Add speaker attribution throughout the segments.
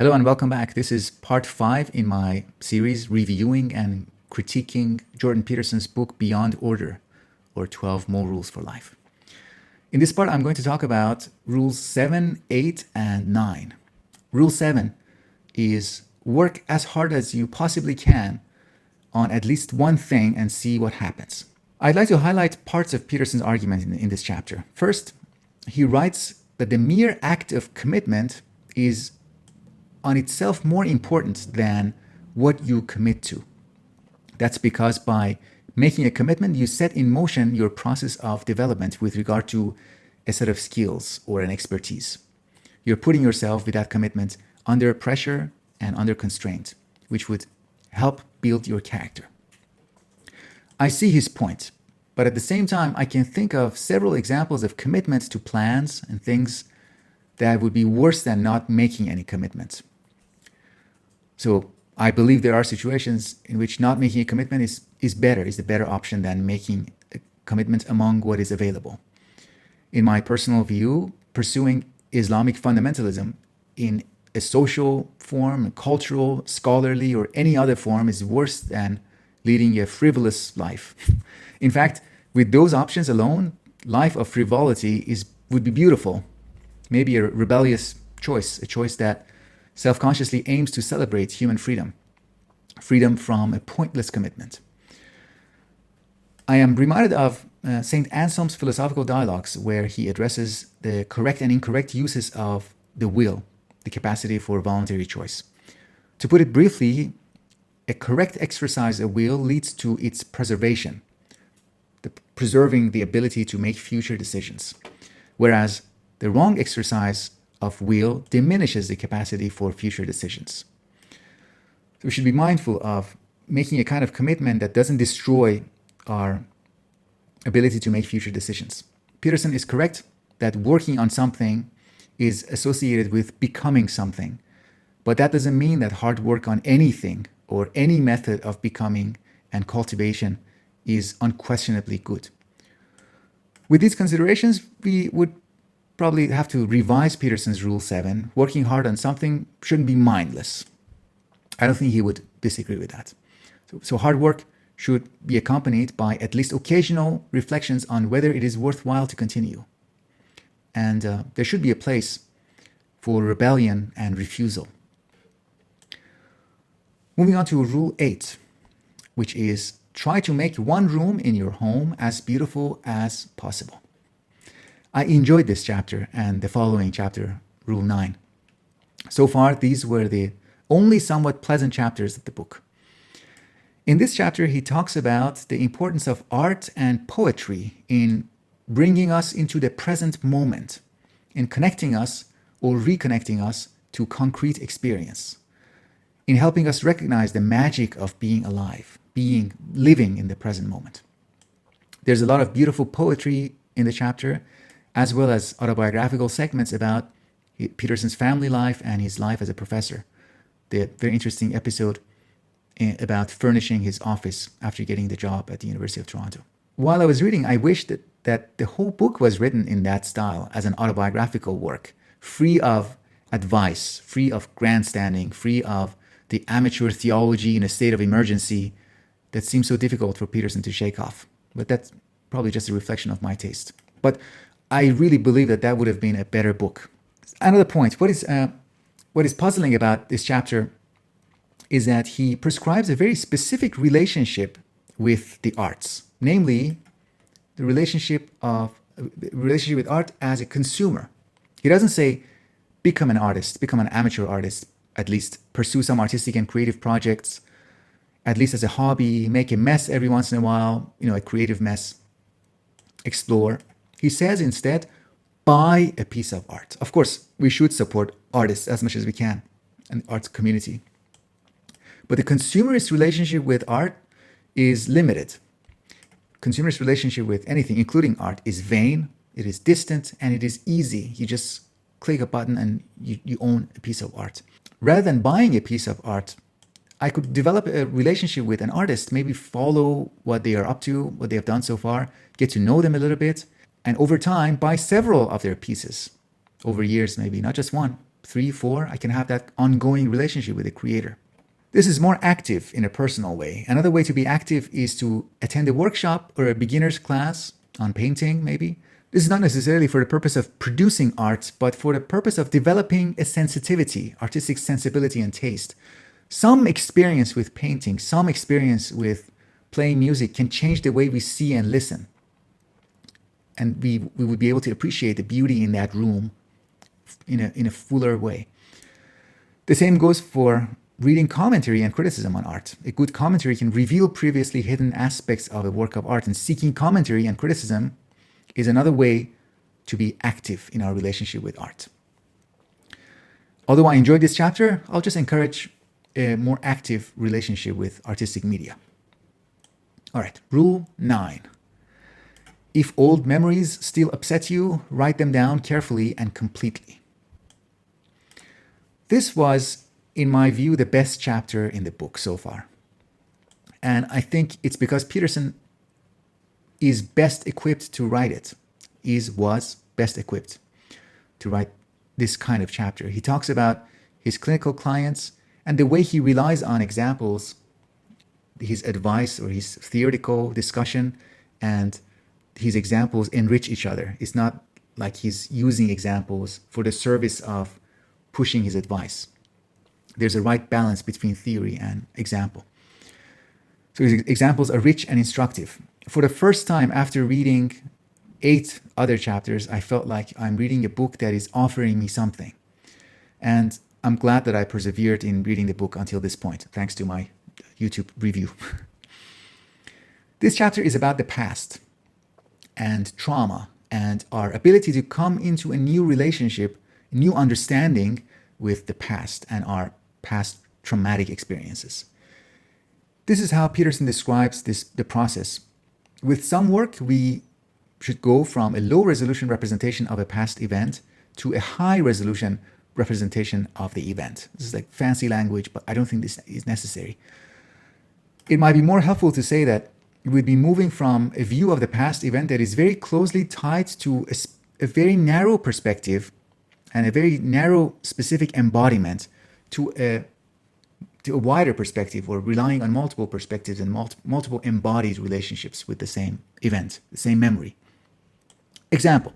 Speaker 1: Hello and welcome back. This is part 5 in my series reviewing and critiquing Jordan Peterson's book Beyond Order, or 12 More Rules for Life. In this part, I'm going to talk about rules 7, 8, and 9. Rule 7 is work as hard as you possibly can on at least one thing and see what happens. I'd like to highlight parts of Peterson's argument in this chapter. First, he writes that the mere act of commitment is on itself more important than what you commit to. That's because by making a commitment, you set in motion your process of development with regard to a set of skills or an expertise. You're putting yourself with that commitment under pressure and under constraint, which would help build your character. I see his point, but at the same time, I can think of several examples of commitments to plans and things that would be worse than not making any commitments. So I believe there are situations in which not making a commitment is the better option than making a commitment among what is available. In my personal view, pursuing Islamic fundamentalism in a social form, cultural, scholarly, or any other form is worse than leading a frivolous life. In fact, with those options alone, life of frivolity would be beautiful. Maybe a rebellious choice, a choice that self-consciously aims to celebrate human freedom from a pointless commitment. I am reminded of St. Anselm's philosophical dialogues, where he addresses the correct and incorrect uses of the will, the capacity for voluntary choice. To put it briefly, a correct exercise of will leads to its preservation, preserving the ability to make future decisions, whereas the wrong exercise of will diminishes the capacity for future decisions. So we should be mindful of making a kind of commitment that doesn't destroy our ability to make future decisions. Peterson is correct that working on something is associated with becoming something, but that doesn't mean that hard work on anything or any method of becoming and cultivation is unquestionably good. With these considerations, we would probably have to revise Peterson's Rule 7. Working hard on something shouldn't be mindless. I don't think he would disagree with that. So hard work should be accompanied by at least occasional reflections on whether it is worthwhile to continue. And there should be a place for rebellion and refusal. Moving on to Rule 8, which is try to make one room in your home as beautiful as possible. I enjoyed this chapter and the following chapter, Rule 9. So far, these were the only somewhat pleasant chapters of the book. In this chapter, he talks about the importance of art and poetry in bringing us into the present moment, in connecting us or reconnecting us to concrete experience, in helping us recognize the magic of being alive, living in the present moment. There's a lot of beautiful poetry in the chapter, as well as autobiographical segments about Peterson's family life and his life as a professor. The very interesting episode about furnishing his office after getting the job at the University of Toronto. While I was reading, I wished that the whole book was written in that style, as an autobiographical work, free of advice, free of grandstanding, free of the amateur theology in a state of emergency that seems so difficult for Peterson to shake off. But that's probably just a reflection of my taste. But I really believe that would have been a better book. Another point, what is puzzling about this chapter is that he prescribes a very specific relationship with the arts, namely the relationship with art as a consumer. He doesn't say become an artist, become an amateur artist, at least pursue some artistic and creative projects, at least as a hobby, make a mess every once in a while, a creative mess, explore. He says instead, buy a piece of art. Of course, we should support artists as much as we can and the arts community. But the consumerist relationship with art is limited. Consumerist relationship with anything, including art, is vain, it is distant, and it is easy. You just click a button and you own a piece of art. Rather than buying a piece of art, I could develop a relationship with an artist, maybe follow what they are up to, what they have done so far, get to know them a little bit, and over time buy several of their pieces over years, maybe not just one. 3, 4, I can have that ongoing relationship with the creator. This is more active in a personal way. Another way to be active is to attend a workshop or a beginner's class on painting, maybe. This is not necessarily for the purpose of producing art, but for the purpose of developing a sensitivity, artistic sensibility and taste. Some experience with painting, some experience with playing music can change the way we see and listen. And we would be able to appreciate the beauty in that room in a fuller way. The same goes for reading commentary and criticism on art. A good commentary can reveal previously hidden aspects of a work of art, and seeking commentary and criticism is another way to be active in our relationship with art. Although I enjoyed this chapter, I'll just encourage a more active relationship with artistic media. All right, rule 9. If old memories still upset you, write them down carefully and completely. This was, in my view, the best chapter in the book so far. And I think it's because Peterson is best equipped to write it, was best equipped to write this kind of chapter. He talks about his clinical clients and the way he relies on examples, his advice or his theoretical discussion and his examples enrich each other. It's not like he's using examples for the service of pushing his advice. There's a right balance between theory and example. So his examples are rich and instructive. For the first time after reading 8 other chapters, I felt like I'm reading a book that is offering me something. And I'm glad that I persevered in reading the book until this point, thanks to my YouTube review. This chapter is about the past and trauma and our ability to come into a new relationship, new understanding with the past and our past traumatic experiences. This is how Peterson describes the process. With some work, we should go from a low resolution representation of a past event to a high resolution representation of the event. This is like fancy language, but I don't think this is necessary. It might be more helpful to say that we'd be moving from a view of the past event that is very closely tied to a very narrow perspective and a very narrow specific embodiment to a wider perspective, or relying on multiple perspectives and multiple embodied relationships with the same event, the same memory. Example,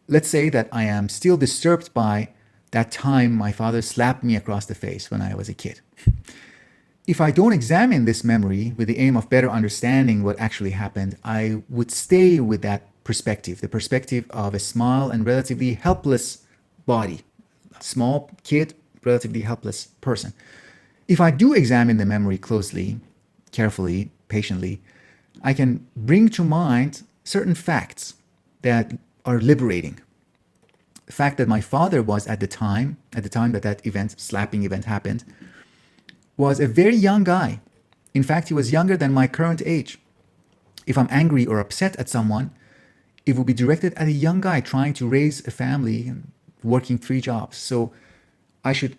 Speaker 1: let's say that I am still disturbed by that time my father slapped me across the face when I was a kid. If I don't examine this memory with the aim of better understanding what actually happened, I would stay with that perspective, the perspective of a small and relatively helpless body, a small kid, relatively helpless person. If I do examine the memory closely, carefully, patiently, I can bring to mind certain facts that are liberating. The fact that my father was at the time that event, slapping event happened, was a very young guy. In fact, he was younger than my current age. If I'm angry or upset at someone, it will be directed at a young guy trying to raise a family and working 3 jobs. So I should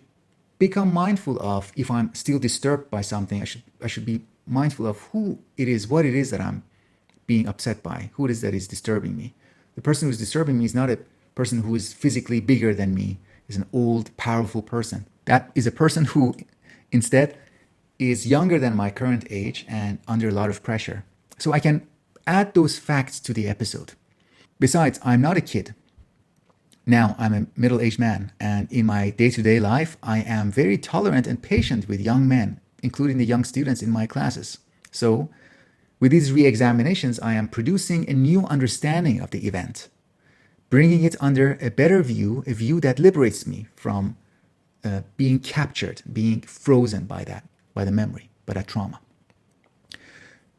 Speaker 1: become mindful of, if I'm still disturbed by something, I should be mindful of who it is, what it is that I'm being upset by, who it is that is disturbing me. The person who's disturbing me is not a person who is physically bigger than me, is an old, powerful person. That is a person who instead is younger than my current age and under a lot of pressure. So I can add those facts to the episode. Besides, I'm not a kid. Now I'm a middle-aged man, and in my day-to-day life, I am very tolerant and patient with young men, including the young students in my classes. So with these re-examinations, I am producing a new understanding of the event, bringing it under a better view, a view that liberates me from being captured, being frozen by the memory, by that trauma.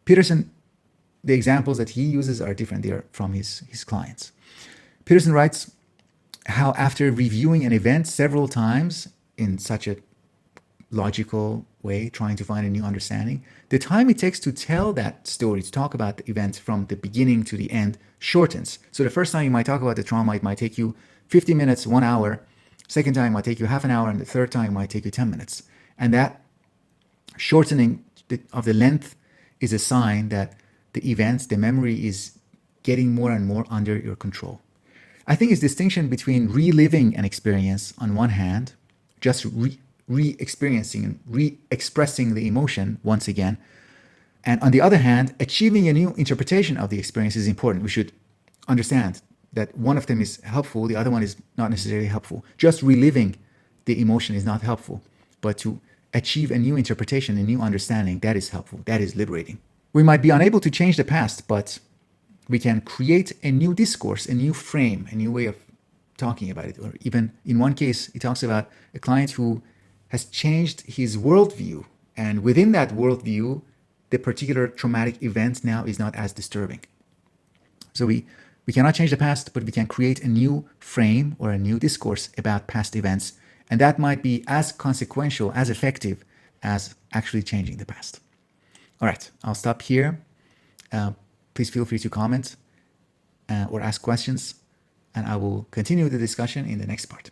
Speaker 1: Peterson, the examples that he uses are different. They are from his clients. Peterson writes how after reviewing an event several times in such a logical way, trying to find a new understanding, the time it takes to tell that story, to talk about the event from the beginning to the end, shortens. So the first time you might talk about the trauma, it might take you 50 minutes, 1 hour. Second time might take you half an hour, and the third time might take you 10 minutes. And that shortening of the length is a sign that the events, the memory is getting more and more under your control. I think it's distinction between reliving an experience on one hand, just re-experiencing and re-expressing the emotion once again, and on the other hand, achieving a new interpretation of the experience is important. We should understand that one of them is helpful, the other one is not necessarily helpful. Just reliving the emotion is not helpful, but to achieve a new interpretation, a new understanding, that is helpful, that is liberating. We might be unable to change the past, but we can create a new discourse, a new frame, a new way of talking about it. Or even in one case, he talks about a client who has changed his worldview, and within that worldview, the particular traumatic event now is not as disturbing. So we cannot change the past, but we can create a new frame or a new discourse about past events, and that might be as consequential, as effective as actually changing the past. All right, I'll stop here. Please feel free to comment or ask questions, and I will continue the discussion in the next part.